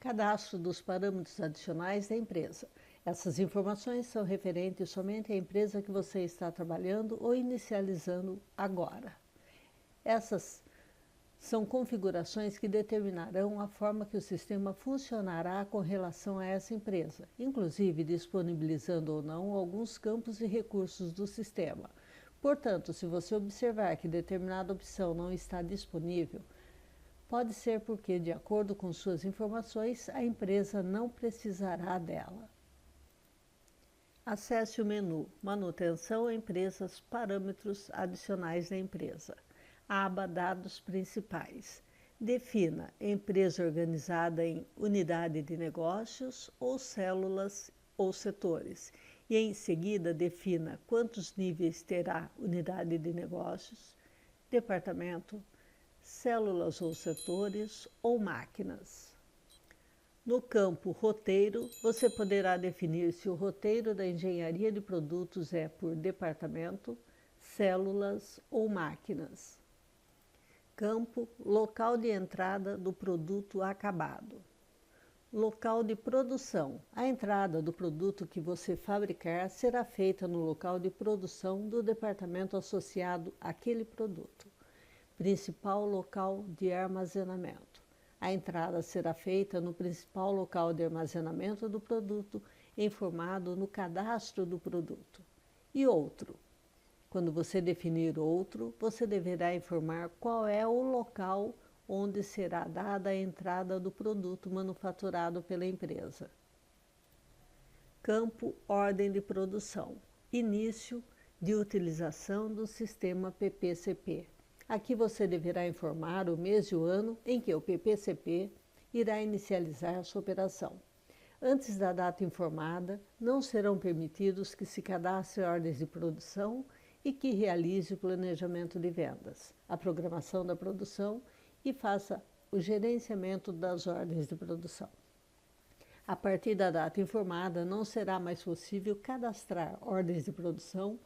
Cadastro dos parâmetros adicionais da empresa. Essas informações são referentes somente à empresa que você está trabalhando ou inicializando agora. Essas são configurações que determinarão a forma que o sistema funcionará com relação a essa empresa, inclusive disponibilizando ou não alguns campos e recursos do sistema. Portanto, se você observar que determinada opção não está disponível, pode ser porque, de acordo com suas informações, a empresa não precisará dela. Acesse o menu Manutenção Empresas Parâmetros Adicionais da empresa. Aba Dados Principais. Defina empresa organizada em unidade de negócios ou células ou setores. E em seguida defina quantos níveis terá unidade de negócios, departamento, células ou setores ou máquinas. No campo Roteiro, você poderá definir se o roteiro da engenharia de produtos é por departamento, células ou máquinas. Campo Local de entrada do produto acabado. Local de produção. A entrada do produto que você fabricar será feita no local de produção do departamento associado àquele produto. Principal local de armazenamento. A entrada será feita no principal local de armazenamento do produto, informado no cadastro do produto. E outro. Quando você definir outro, você deverá informar qual é o local onde será dada a entrada do produto manufaturado pela empresa. Campo Ordem de produção. Início de utilização do sistema PPCP. Aqui você deverá informar o mês e o ano em que o PPCP irá inicializar sua operação. Antes da data informada, não serão permitidos que se cadastre ordens de produção e que realize o planejamento de vendas, a programação da produção e faça o gerenciamento das ordens de produção. A partir da data informada, não será mais possível cadastrar ordens de produção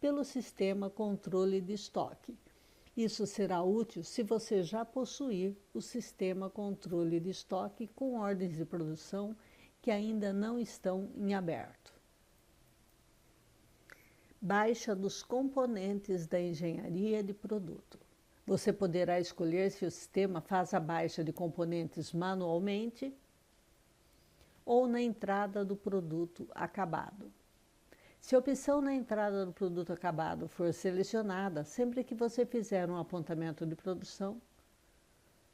pelo sistema controle de estoque. Isso será útil se você já possuir o sistema controle de estoque com ordens de produção que ainda não estão em aberto. Baixa dos componentes da engenharia de produto. Você poderá escolher se o sistema faz a baixa de componentes manualmente ou na entrada do produto acabado. Se a opção na entrada do produto acabado for selecionada, sempre que você fizer um apontamento de produção,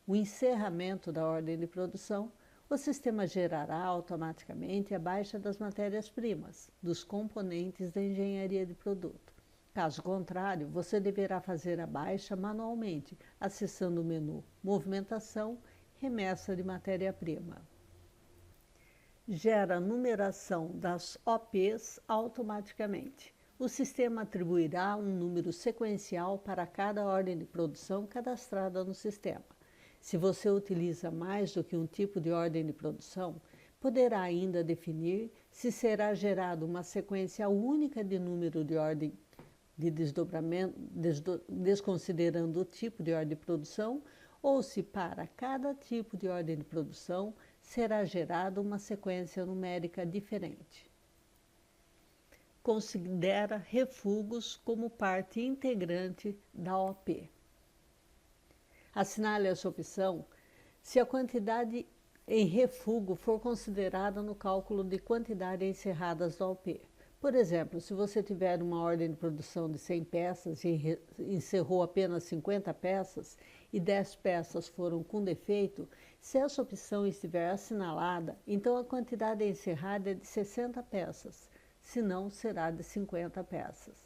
o encerramento da ordem de produção, o sistema gerará automaticamente a baixa das matérias-primas, dos componentes da engenharia de produto. Caso contrário, você deverá fazer a baixa manualmente, acessando o menu Movimentação, Remessa de matéria-prima. Gera numeração das OPs automaticamente. O sistema atribuirá um número sequencial para cada ordem de produção cadastrada no sistema. Se você utiliza mais do que um tipo de ordem de produção, poderá ainda definir se será gerada uma sequência única de número de ordem de desdobramento, desconsiderando o tipo de ordem de produção, ou se para cada tipo de ordem de produção será gerada uma sequência numérica diferente. Considera refugos como parte integrante da OP. Assinale essa opção se a quantidade em refugo for considerada no cálculo de quantidade encerradas da OP. Por exemplo, se você tiver uma ordem de produção de 100 peças e encerrou apenas 50 peças e 10 peças foram com defeito, se essa opção estiver assinalada, então a quantidade encerrada é de 60 peças, senão será de 50 peças.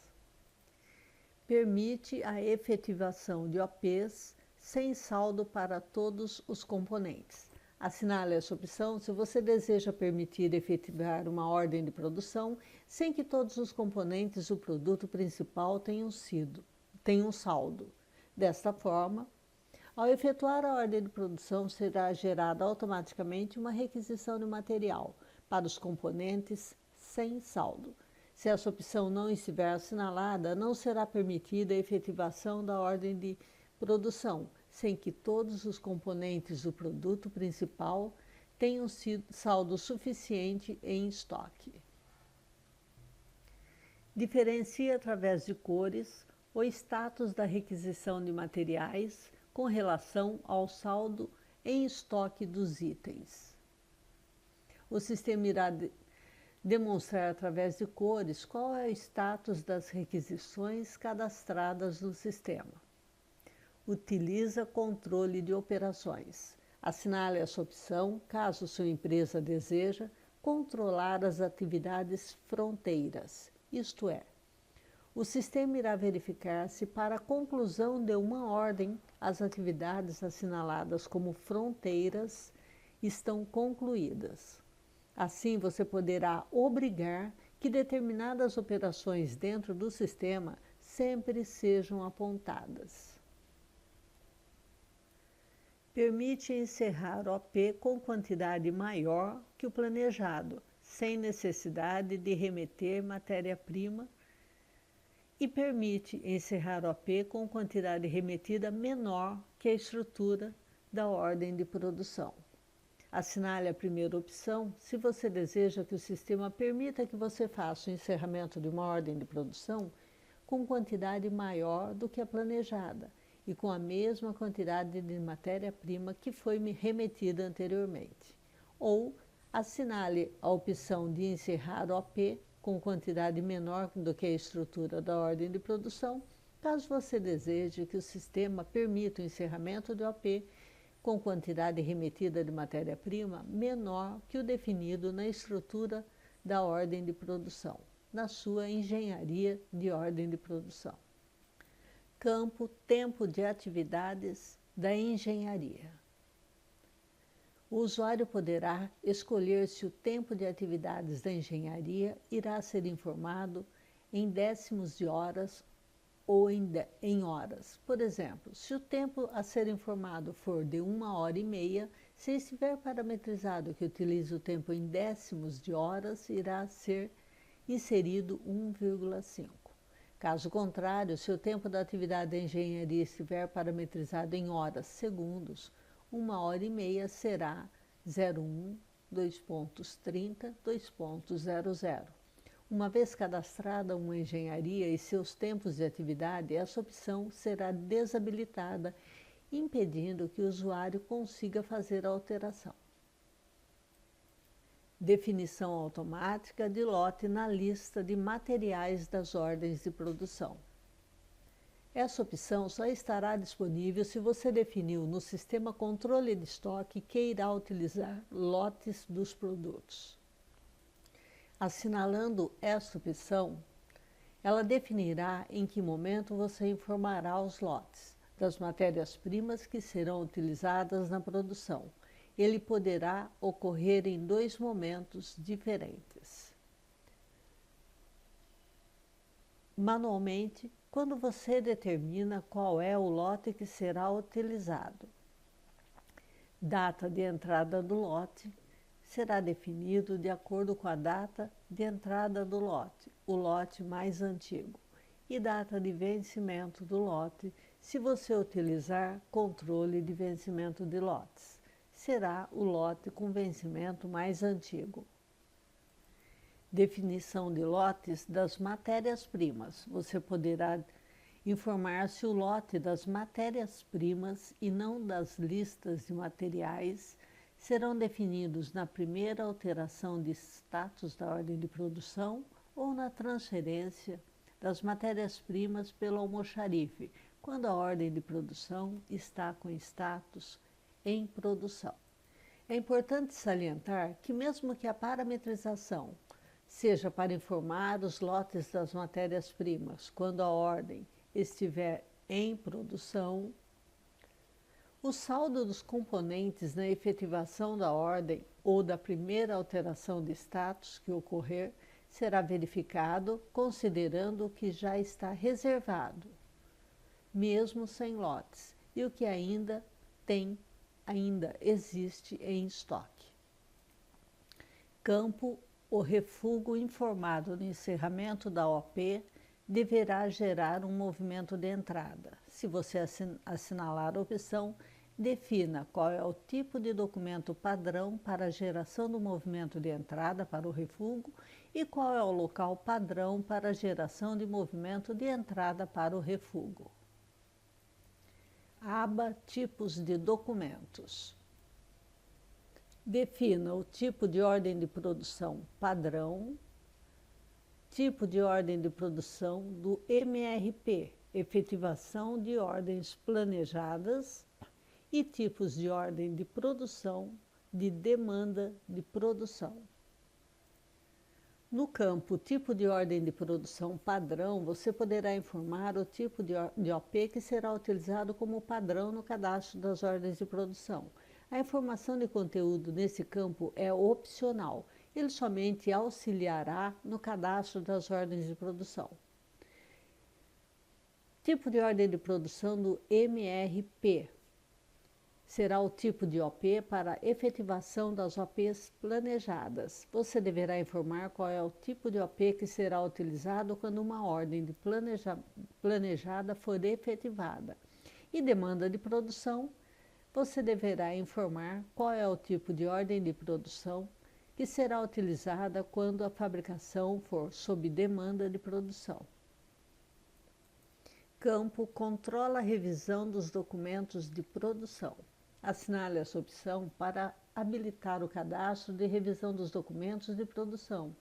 Permite a efetivação de OPs sem saldo para todos os componentes. Assinale essa opção se você deseja permitir efetivar uma ordem de produção sem que todos os componentes do produto principal tenham saldo. Desta forma, ao efetuar a ordem de produção, será gerada automaticamente uma requisição de material para os componentes sem saldo. Se essa opção não estiver assinalada, não será permitida a efetivação da ordem de produção, sem que todos os componentes do produto principal tem um saldo suficiente em estoque. Diferencia através de cores o status da requisição de materiais com relação ao saldo em estoque dos itens. O sistema irá demonstrar através de cores qual é o status das requisições cadastradas no sistema. Utiliza controle de operações. Assinale essa opção caso sua empresa deseja controlar as atividades fronteiras, isto é, o sistema irá verificar se para a conclusão de uma ordem as atividades assinaladas como fronteiras estão concluídas. Assim, você poderá obrigar que determinadas operações dentro do sistema sempre sejam apontadas. Permite encerrar OP com quantidade maior que o planejado, sem necessidade de remeter matéria-prima, e permite encerrar OP com quantidade remetida menor que a estrutura da ordem de produção. Assinale a primeira opção se você deseja que o sistema permita que você faça o encerramento de uma ordem de produção com quantidade maior do que a planejada e com a mesma quantidade de matéria-prima que foi remetida anteriormente. Ou assinale a opção de encerrar OP com quantidade menor do que a estrutura da ordem de produção, caso você deseje que o sistema permita o encerramento de OP com quantidade remetida de matéria-prima menor que o definido na estrutura da ordem de produção, na sua engenharia de ordem de produção. Campo Tempo de atividades da engenharia. O usuário poderá escolher se o tempo de atividades da engenharia irá ser informado em décimos de horas ou em horas. Por exemplo, se o tempo a ser informado for de 1h30, se estiver parametrizado que utilize o tempo em décimos de horas, irá ser inserido 1,5. Caso contrário, se o tempo da atividade da engenharia estiver parametrizado em horas segundos, 1h30 será 01, 2.30, 2.00. Uma vez cadastrada uma engenharia e seus tempos de atividade, essa opção será desabilitada, impedindo que o usuário consiga fazer a alteração. Definição automática de lote na lista de materiais das ordens de produção. Essa opção só estará disponível se você definiu no sistema controle de estoque que irá utilizar lotes dos produtos. Assinalando esta opção, ela definirá em que momento você informará os lotes das matérias-primas que serão utilizadas na produção. Ele poderá ocorrer em 2 momentos diferentes. Manualmente, quando você determina qual é o lote que será utilizado. Data de entrada do lote será definido de acordo com a data de entrada do lote, o lote mais antigo, e data de vencimento do lote, se você utilizar controle de vencimento de lotes. Será o lote com vencimento mais antigo. Definição de lotes das matérias-primas. Você poderá informar se o lote das matérias-primas e não das listas de materiais serão definidos na primeira alteração de status da ordem de produção ou na transferência das matérias-primas pelo almoxarife, quando a ordem de produção está com status em produção. É importante salientar que mesmo que a parametrização seja para informar os lotes das matérias-primas quando a ordem estiver em produção, o saldo dos componentes na efetivação da ordem ou da primeira alteração de status que ocorrer será verificado considerando o que já está reservado, mesmo sem lotes, e o que ainda existe em estoque. Campo O refúgio informado no encerramento da OP deverá gerar um movimento de entrada. Se você assinalar a opção, Defina qual é o tipo de documento padrão para a geração do movimento de entrada para o refúgio e qual é o local padrão para a geração de movimento de entrada para o refúgio. Aba Tipos de documentos. Defina o tipo de ordem de produção padrão, tipo de ordem de produção do MRP, efetivação de ordens planejadas, e tipos de ordem de produção de demanda de produção. No campo Tipo de ordem de produção padrão, você poderá informar o tipo de OP que será utilizado como padrão no cadastro das ordens de produção. A informação de conteúdo nesse campo é opcional. Ele somente auxiliará no cadastro das ordens de produção. Tipo de ordem de produção do MRP. Será o tipo de OP para efetivação das OPs planejadas. Você deverá informar qual é o tipo de OP que será utilizado quando uma ordem de planejada for efetivada. E demanda de produção, você deverá informar qual é o tipo de ordem de produção que será utilizada quando a fabricação for sob demanda de produção. Campo Controla a revisão dos documentos de produção. Assinale essa opção para habilitar o cadastro de revisão dos documentos de produção.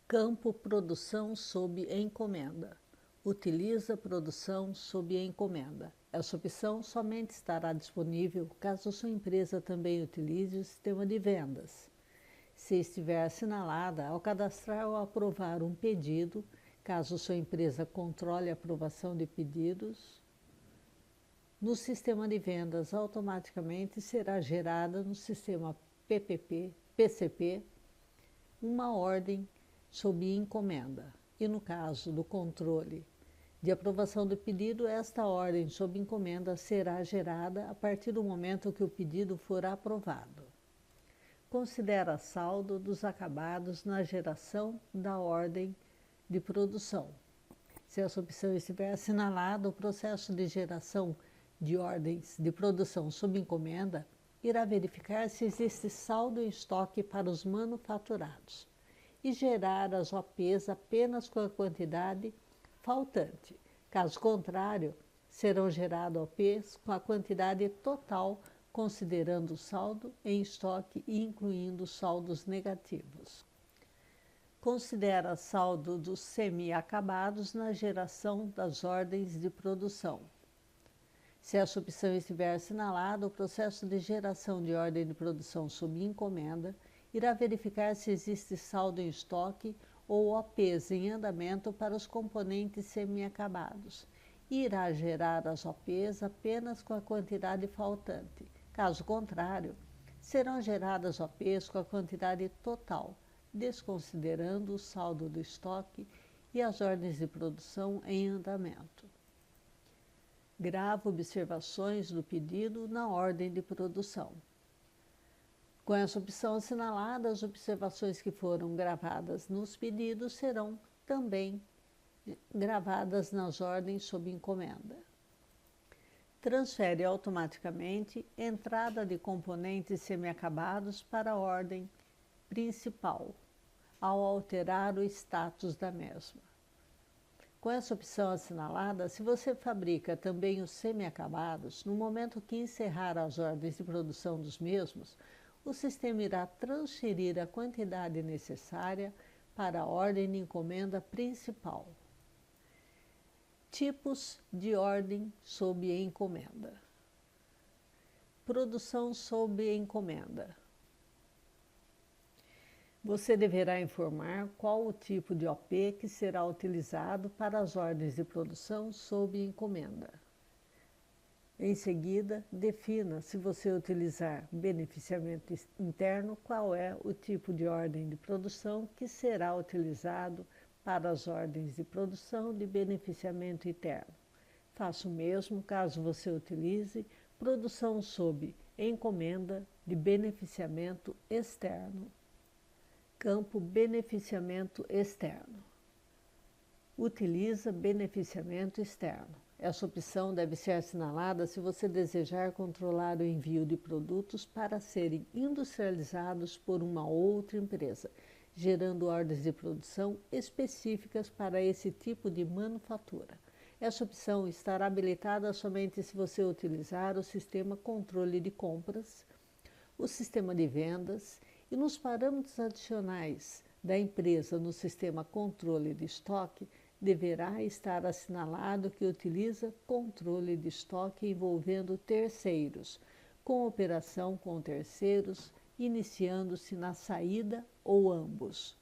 Campo Produção sob encomenda. Utiliza produção sob encomenda. Essa opção somente estará disponível caso sua empresa também utilize o sistema de vendas. Se estiver assinalada, ao cadastrar ou aprovar um pedido, caso sua empresa controle a aprovação de pedidos, no sistema de vendas automaticamente será gerada no sistema PCP uma ordem sob encomenda. E no caso do controle de aprovação do pedido, esta ordem sob encomenda será gerada a partir do momento que o pedido for aprovado. Considera saldo dos acabados na geração da ordem de produção. Se essa opção estiver assinalada, o processo de geração de ordens de produção sob encomenda irá verificar se existe saldo em estoque para os manufaturados e gerar as OPs apenas com a quantidade faltante. Caso contrário, serão geradas OPs com a quantidade total, considerando o saldo em estoque e incluindo saldos negativos. Considera saldo dos semi-acabados na geração das ordens de produção. Se essa opção estiver assinalada, o processo de geração de ordem de produção sob encomenda irá verificar se existe saldo em estoque ou OPs em andamento para os componentes semi-acabados e irá gerar as OPs apenas com a quantidade faltante. Caso contrário, serão geradas OPs com a quantidade total, desconsiderando o saldo do estoque e as ordens de produção em andamento. Grava observações do pedido na ordem de produção. Com essa opção assinalada, as observações que foram gravadas nos pedidos serão também gravadas nas ordens sob encomenda. Transfere automaticamente entrada de componentes semi-acabados para a ordem principal, ao alterar o status da mesma. Com essa opção assinalada, se você fabrica também os semi-acabados, no momento que encerrar as ordens de produção dos mesmos, o sistema irá transferir a quantidade necessária para a ordem de encomenda principal. Tipos de ordem sob encomenda. Produção sob encomenda. Você deverá informar qual o tipo de OP que será utilizado para as ordens de produção sob encomenda. Em seguida, defina, se você utilizar beneficiamento interno, qual é o tipo de ordem de produção que será utilizado para as ordens de produção de beneficiamento interno. Faça o mesmo caso você utilize produção sob encomenda de beneficiamento externo. Campo Beneficiamento externo. Utiliza beneficiamento externo. Essa opção deve ser assinalada se você desejar controlar o envio de produtos para serem industrializados por uma outra empresa, gerando ordens de produção específicas para esse tipo de manufatura. Essa opção estará habilitada somente se você utilizar o sistema controle de compras, o sistema de vendas e nos parâmetros adicionais da empresa no sistema controle de estoque, deverá estar assinalado que utiliza controle de estoque envolvendo terceiros, com operação com terceiros, iniciando-se na saída ou ambos.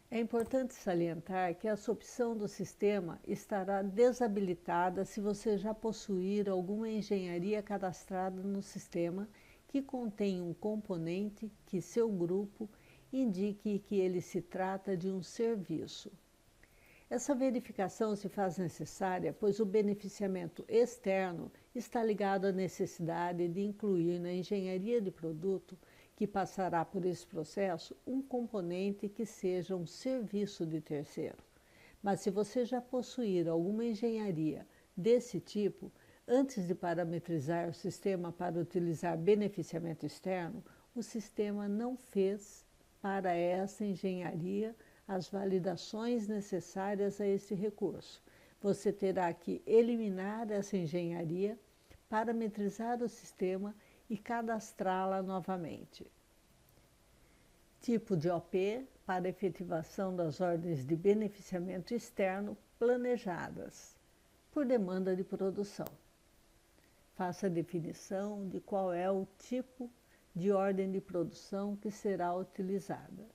É importante salientar que essa opção do sistema estará desabilitada se você já possuir alguma engenharia cadastrada no sistema que contém um componente que seu grupo indique que ele se trata de um serviço. Essa verificação se faz necessária, pois o beneficiamento externo está ligado à necessidade de incluir na engenharia de produto, que passará por esse processo, um componente que seja um serviço de terceiro. Mas se você já possuir alguma engenharia desse tipo, antes de parametrizar o sistema para utilizar beneficiamento externo, o sistema não fez para essa engenharia as validações necessárias a esse recurso. Você terá que eliminar essa engenharia, parametrizar o sistema e cadastrá-la novamente. Tipo de OP para efetivação das ordens de beneficiamento externo planejadas, por demanda de produção. Faça a definição de qual é o tipo de ordem de produção que será utilizada.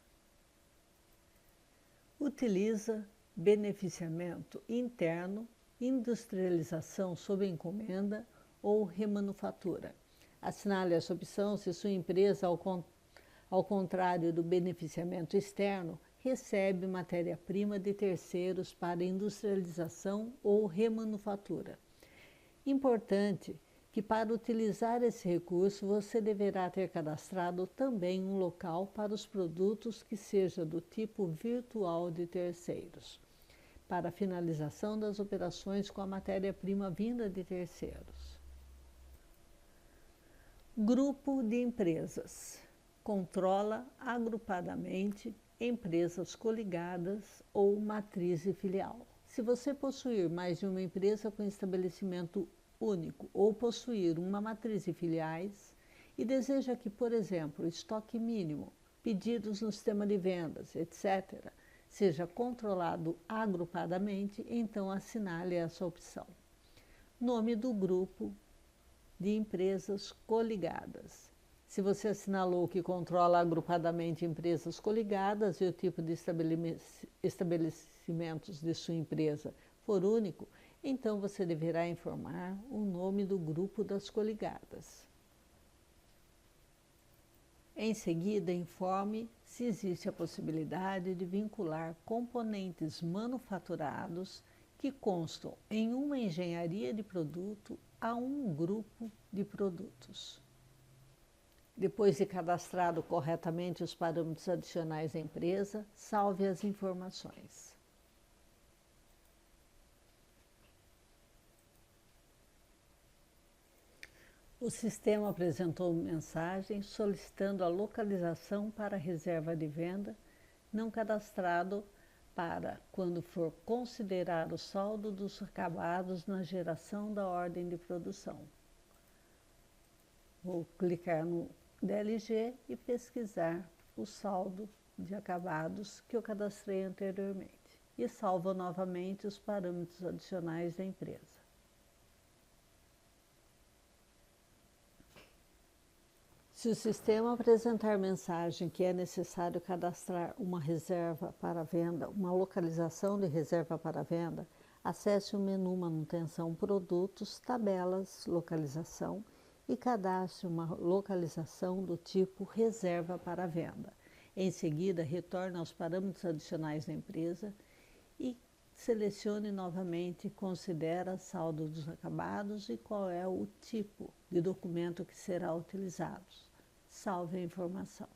Utiliza beneficiamento interno, industrialização sob encomenda ou remanufatura. Assinale essa opção se sua empresa, ao contrário do beneficiamento externo, recebe matéria-prima de terceiros para industrialização ou remanufatura. Importante que para utilizar esse recurso você deverá ter cadastrado também um local para os produtos que seja do tipo virtual de terceiros, para a finalização das operações com a matéria-prima vinda de terceiros. Grupo de empresas. Controla agrupadamente empresas coligadas ou matriz e filial. Se você possuir mais de uma empresa com estabelecimento único ou possuir uma matriz de filiais e deseja que, por exemplo, estoque mínimo, pedidos no sistema de vendas, etc., seja controlado agrupadamente, então assinale essa opção. Nome do grupo de empresas coligadas. Se você assinalou que controla agrupadamente empresas coligadas e o tipo de estabelecimentos de sua empresa for único, então você deverá informar o nome do grupo das coligadas. Em seguida, informe se existe a possibilidade de vincular componentes manufaturados que constam em uma engenharia de produto a um grupo de produtos. Depois de cadastrado corretamente os parâmetros adicionais da empresa, salve as informações. O sistema apresentou mensagem solicitando a localização para reserva de venda não cadastrado para quando for considerar o saldo dos acabados na geração da ordem de produção. Vou clicar no DLG e pesquisar o saldo de acabados que eu cadastrei anteriormente e salvo novamente os parâmetros adicionais da empresa. Se o sistema apresentar mensagem que é necessário cadastrar uma reserva para venda, uma localização de reserva para venda, acesse o menu Manutenção Produtos, Tabelas, Localização e cadastre uma localização do tipo Reserva para Venda. Em seguida, retorne aos parâmetros adicionais da empresa e selecione novamente, considera saldo dos acabados e qual é o tipo de documento que será utilizado. Salve a informação.